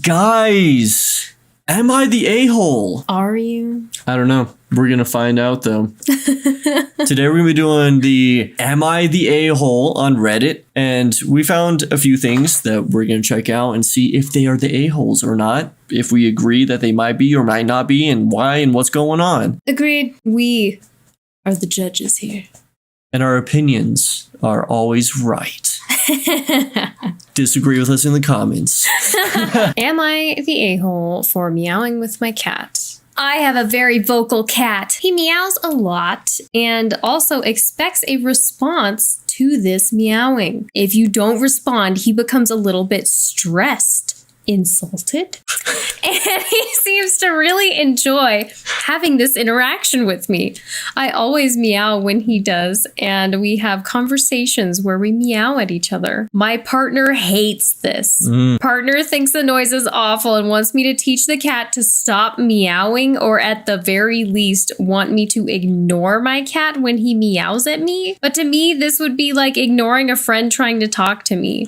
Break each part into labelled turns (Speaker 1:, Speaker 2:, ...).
Speaker 1: Guys, am I the a-hole?
Speaker 2: Are you?
Speaker 1: I don't know. We're going to find out, though. Today, we're going to be doing the Am I the a-hole on Reddit. And we found a few things that we're going to check out and see if they are the a-holes or not. If we agree that they might be or might not be, and why and what's going on.
Speaker 2: Agreed. We are the judges here.
Speaker 1: And our opinions are always right. Disagree with us in the comments.
Speaker 2: Am I the a-hole for meowing with my cat? I have a very vocal cat. He meows a lot and also expects a response to this meowing. If you don't respond, he becomes a little bit stressed, insulted, and he seems to really enjoy having this interaction with me. I always meow when he does, and we have conversations where we meow at each other. My partner hates this. Partner thinks the noise is awful and wants me to teach the cat to stop meowing, or at the very least want me to ignore my cat when he meows at me. But to me, this would be like ignoring a friend trying to talk to me.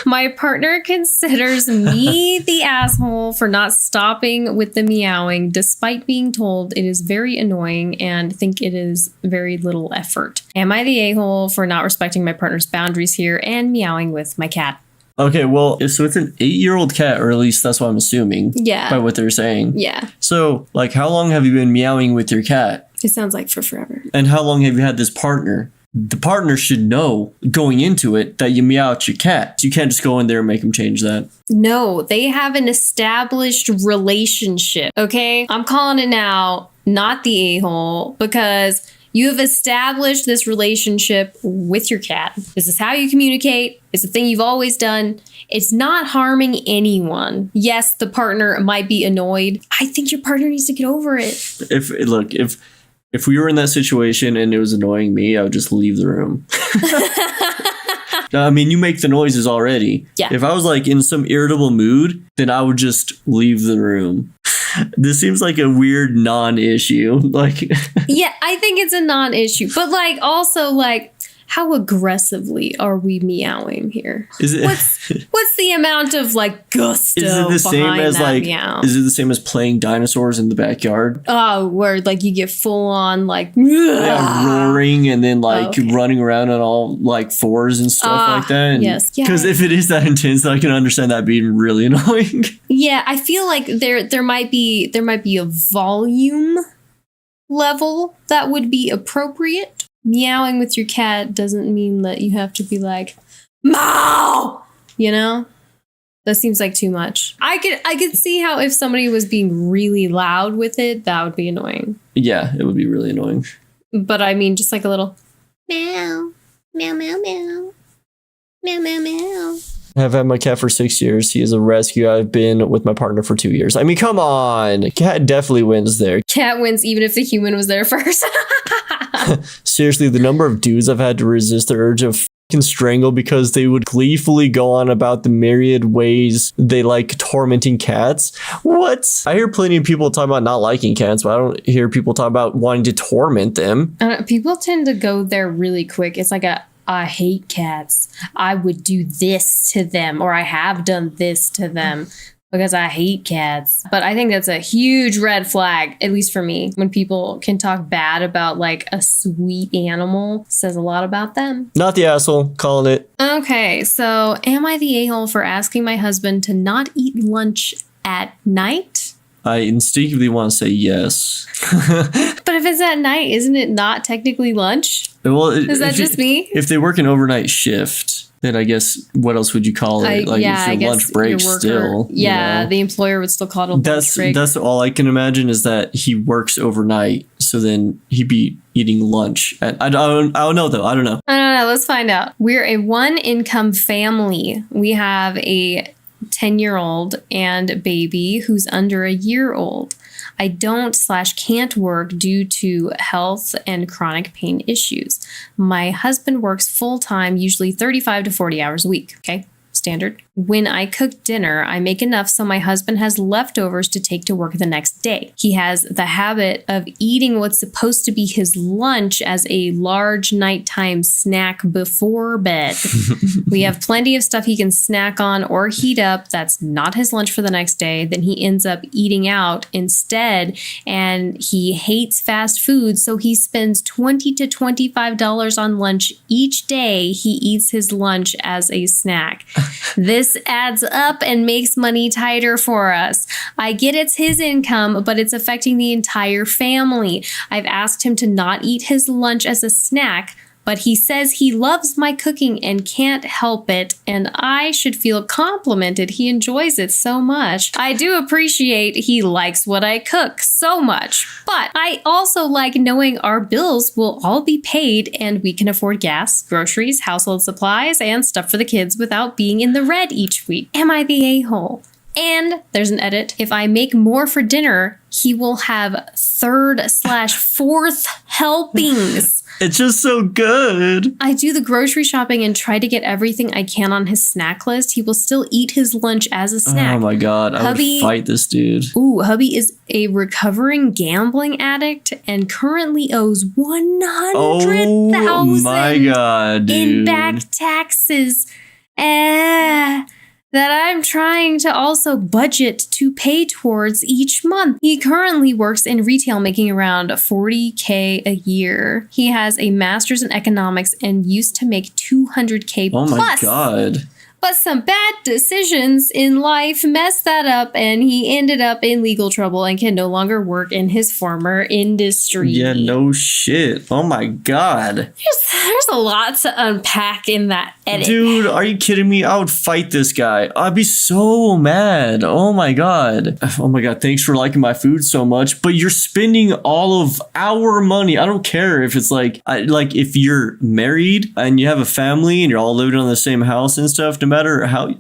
Speaker 2: My partner considers me the asshole for not stopping with the meowing, despite being told it is very annoying and think it is very little effort. Am I the a-hole for not respecting my partner's boundaries here and meowing with my cat?
Speaker 1: Okay, well, so it's an 8-year-old cat, or at least that's what I'm assuming.
Speaker 2: Yeah.
Speaker 1: By what they're saying.
Speaker 2: Yeah.
Speaker 1: So, like, how long have you been meowing with your cat?
Speaker 2: It sounds like for forever.
Speaker 1: And how long have you had this partner? The partner should know going into it that you meow at your cat. You can't just go in there and make him change that.
Speaker 2: No, they have an established relationship, okay? I'm calling it now, not the a-hole, because you have established this relationship with your cat. This is how you communicate. It's a thing you've always done. It's not harming anyone. Yes, the partner might be annoyed. I think your partner needs to get over it.
Speaker 1: If we were in that situation and it was annoying me, I would just leave the room. I mean, you make the noises already.
Speaker 2: Yeah.
Speaker 1: If I was like in some irritable mood, then I would just leave the room. This seems like a weird non-issue. Like,
Speaker 2: yeah, I think it's a non-issue. But like also like, how aggressively are we meowing here?
Speaker 1: Is it
Speaker 2: what's the amount of like gusto
Speaker 1: is it the same
Speaker 2: behind
Speaker 1: as
Speaker 2: that
Speaker 1: like
Speaker 2: meow?
Speaker 1: is it the same as playing dinosaurs in the backyard?
Speaker 2: Oh, where like you get full on like
Speaker 1: roaring and then like
Speaker 2: okay.
Speaker 1: running around on all like fours and stuff like that. And,
Speaker 2: yes.
Speaker 1: Because if it is that intense, I can understand that being really annoying.
Speaker 2: Yeah, I feel like there might be a volume level that would be appropriate. Meowing with your cat doesn't mean that you have to be like, meow, you know? That seems like too much. I could see how if somebody was being really loud with it, that would be annoying.
Speaker 1: Yeah, it would be really annoying.
Speaker 2: But I mean, just like a little meow, meow, meow, meow, meow, meow, meow.
Speaker 1: I've had my cat for 6 years. He is a rescue. I've been with my partner for 2 years. I mean, come on. Cat definitely wins there.
Speaker 2: Cat wins even if the human was there first.
Speaker 1: Seriously, the number of dudes I've had to resist the urge of fucking strangle because they would gleefully go on about the myriad ways they like tormenting cats. What? I hear plenty of people talk about not liking cats, but I don't hear people talk about wanting to torment them.
Speaker 2: People tend to go there really quick. It's like I hate cats. I would do this to them, or I have done this to them because I hate cats. But I think that's a huge red flag, at least for me. When people can talk bad about like a sweet animal, says a lot about them.
Speaker 1: Not the asshole, calling it.
Speaker 2: Okay, so am I the a-hole for asking my husband to not eat lunch at night?
Speaker 1: I instinctively want to say yes.
Speaker 2: But if it's at night, isn't it not technically lunch?
Speaker 1: Well,
Speaker 2: is that just me?
Speaker 1: If they work an overnight shift, then I guess what else would you call it? It's your lunch break still.
Speaker 2: Yeah, the employer would still call it a lunch break.
Speaker 1: That's all I can imagine is that he works overnight, so then he'd be eating lunch. I don't know though. I don't know.
Speaker 2: Let's find out. We're a one-income family. We have a 10-year-old and a baby who's under a year old. I don't/can't work due to health and chronic pain issues. My husband works full-time, usually 35 to 40 hours a week. Okay. Standard. When I cook dinner, I make enough so my husband has leftovers to take to work the next day. He has the habit of eating what's supposed to be his lunch as a large nighttime snack before bed. We have plenty of stuff he can snack on or heat up that's not his lunch for the next day. Then he ends up eating out instead, and he hates fast food, so he spends $20 to $25 on lunch each day he eats his lunch as a snack. This adds up and makes money tighter for us. I get it's his income, but it's affecting the entire family. I've asked him to not eat his lunch as a snack, but he says he loves my cooking and can't help it, and I should feel complimented. He enjoys it so much. I do appreciate he likes what I cook so much, but I also like knowing our bills will all be paid and we can afford gas, groceries, household supplies, and stuff for the kids without being in the red each week. Am I the a-hole? And there's an edit. If I make more for dinner, he will have third/fourth helpings.
Speaker 1: It's just so good.
Speaker 2: I do the grocery shopping and try to get everything I can on his snack list. He will still eat his lunch as a snack.
Speaker 1: Oh my God. I would fight this dude.
Speaker 2: Hubby is a recovering gambling addict and currently owes $100,000
Speaker 1: oh my God, dude.
Speaker 2: in back taxes. That I'm trying to also budget to pay towards each month. He currently works in retail, making around $40K a year. He has a master's in economics and used to make $200K
Speaker 1: Oh my
Speaker 2: plus.
Speaker 1: God.
Speaker 2: But some bad decisions in life messed that up, and he ended up in legal trouble and can no longer work in his former industry.
Speaker 1: Yeah, no shit. Oh my God.
Speaker 2: There's a lot to unpack in that edit.
Speaker 1: Dude, are you kidding me? I would fight this guy. I'd be so mad. Oh my God. Oh my God. Thanks for liking my food so much, but you're spending all of our money. I don't care if it's like if you're married and you have a family and you're all living in the same house and stuff, no matter how,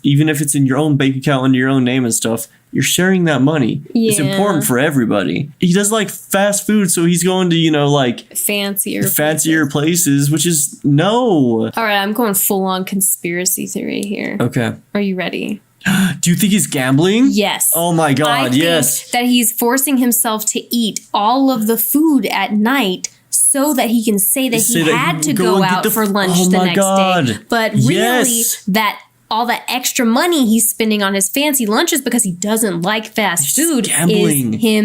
Speaker 1: even if it's in your own bank account under your own name and stuff, you're sharing that money. Yeah. It's important for everybody. He does like fast food, so he's going to fancier places, which is no.
Speaker 2: All right, I'm going full on conspiracy theory here.
Speaker 1: Okay.
Speaker 2: Are you ready?
Speaker 1: Do you think he's gambling?
Speaker 2: Yes.
Speaker 1: Oh my God, yes.
Speaker 2: Think that he's forcing himself to eat all of the food at night so that he can say that he had to go out for lunch the next day. But really, that all that extra money he's spending on his fancy lunches because he doesn't like fast food is him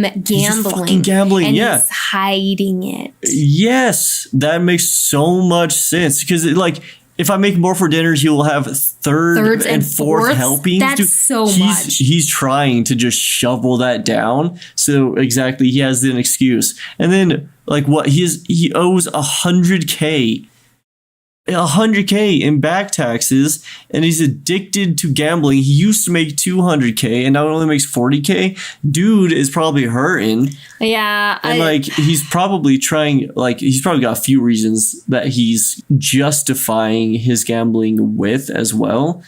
Speaker 2: gambling.
Speaker 1: He's fucking gambling,
Speaker 2: and he's hiding it.
Speaker 1: Yes, that makes so much sense because if I make more for dinner, he will have third and fourth helpings.
Speaker 2: That's so much.
Speaker 1: He's trying to just shovel that down. So exactly, he has an excuse. And then he owes $100K in back taxes, and he's addicted to gambling. He used to make $200K and now it only makes $40K. Dude is probably hurting.
Speaker 2: Yeah.
Speaker 1: And he's probably he's probably got a few reasons that he's justifying his gambling with as well.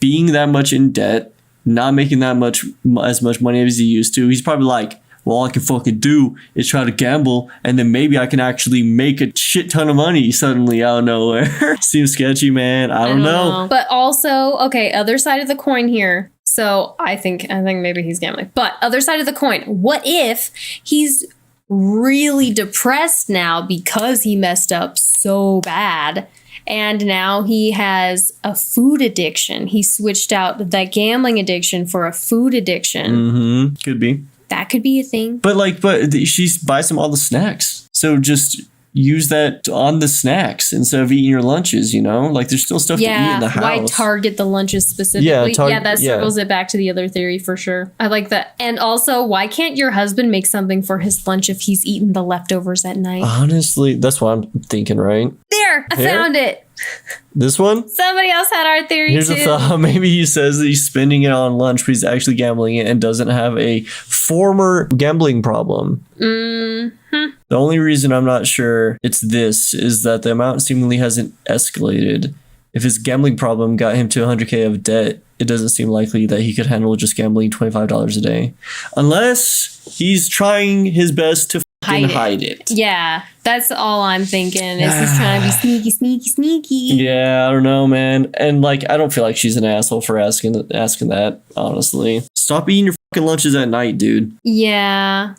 Speaker 1: Being that much in debt, not making as much money as he used to. He's probably like, well, all I can fucking do is try to gamble, and then maybe I can actually make a shit ton of money suddenly out of nowhere. Seems sketchy, man. I don't know.
Speaker 2: But also, okay, other side of the coin here. So I think maybe he's gambling. But other side of the coin, what if he's really depressed now because he messed up so bad? And now he has a food addiction. He switched out that gambling addiction for a food addiction.
Speaker 1: Mm-hmm. Could be.
Speaker 2: That could be a thing.
Speaker 1: But she buys him all the snacks. So just use that on the snacks instead of eating your lunches, there's still stuff to eat in the house.
Speaker 2: Why target the lunches specifically? That circles it back to the other theory for sure. I like that. And also, why can't your husband make something for his lunch if he's eaten the leftovers at night?
Speaker 1: Honestly, that's what I'm thinking, right?
Speaker 2: There, I found it.
Speaker 1: This one?
Speaker 2: Somebody else had our theory
Speaker 1: Here's
Speaker 2: too.
Speaker 1: a thought. Maybe he says that he's spending it on lunch, but he's actually gambling it and doesn't have a former gambling problem.
Speaker 2: Mm-hmm.
Speaker 1: The only reason I'm not sure it's this is that the amount seemingly hasn't escalated. If his gambling problem got him to 100K of debt, it doesn't seem likely that he could handle just gambling $25 a day. Unless he's trying his best to hide it.
Speaker 2: Yeah, that's all I'm thinking. Is he's trying to be sneaky.
Speaker 1: Yeah, I don't know, man. And like, I don't feel like she's an asshole for asking that, honestly. Stop eating your fucking lunches at night, dude.
Speaker 2: Yeah.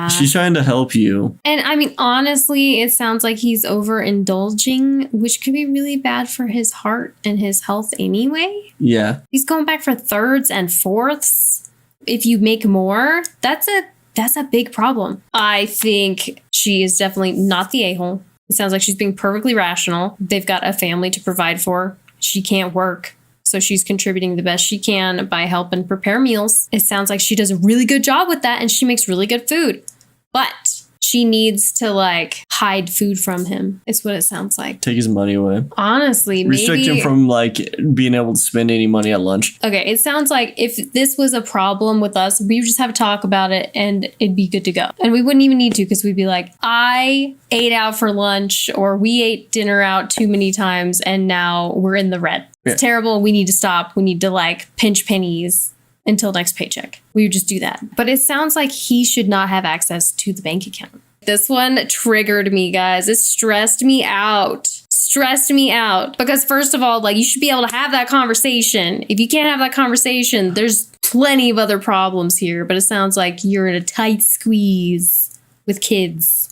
Speaker 1: She's trying to help you.
Speaker 2: And I mean, honestly, it sounds like he's overindulging, which could be really bad for his heart and his health anyway.
Speaker 1: Yeah.
Speaker 2: He's going back for thirds and fourths. If you make more, that's a big problem. I think she is definitely not the a-hole. It sounds like she's being perfectly rational. They've got a family to provide for. She can't work. So she's contributing the best she can by helping prepare meals. It sounds like she does a really good job with that and she makes really good food. But she needs to like hide food from him. It's what it sounds like.
Speaker 1: Take his money away.
Speaker 2: Honestly,
Speaker 1: restrict him from like being able to spend any money at lunch.
Speaker 2: Okay, it sounds like if this was a problem with us, we would just have a talk about it and it'd be good to go. And we wouldn't even need to because we'd be like, I ate out for lunch or we ate dinner out too many times and now we're in the red. It's terrible. We need to stop. We need to like pinch pennies until next paycheck. We would just do that. But it sounds like he should not have access to the bank account. This one triggered me, guys. It stressed me out. Because first of all, like you should be able to have that conversation. If you can't have that conversation, there's plenty of other problems here. But it sounds like you're in a tight squeeze with kids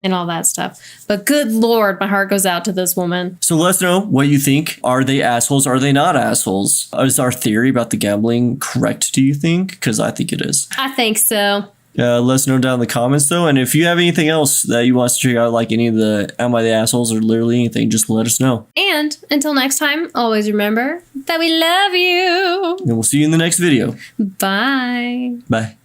Speaker 2: and all that stuff. But good Lord, my heart goes out to this woman.
Speaker 1: So let us know what you think. Are they assholes? Are they not assholes? Is our theory about the gambling correct, do you think? Because I think it is.
Speaker 2: I think so.
Speaker 1: Let us know down in the comments, though. And if you have anything else that you want us to check out, like any of the Am I the Assholes or literally anything, just let us know.
Speaker 2: And until next time, always remember that we love you.
Speaker 1: And we'll see you in the next video.
Speaker 2: Bye.
Speaker 1: Bye.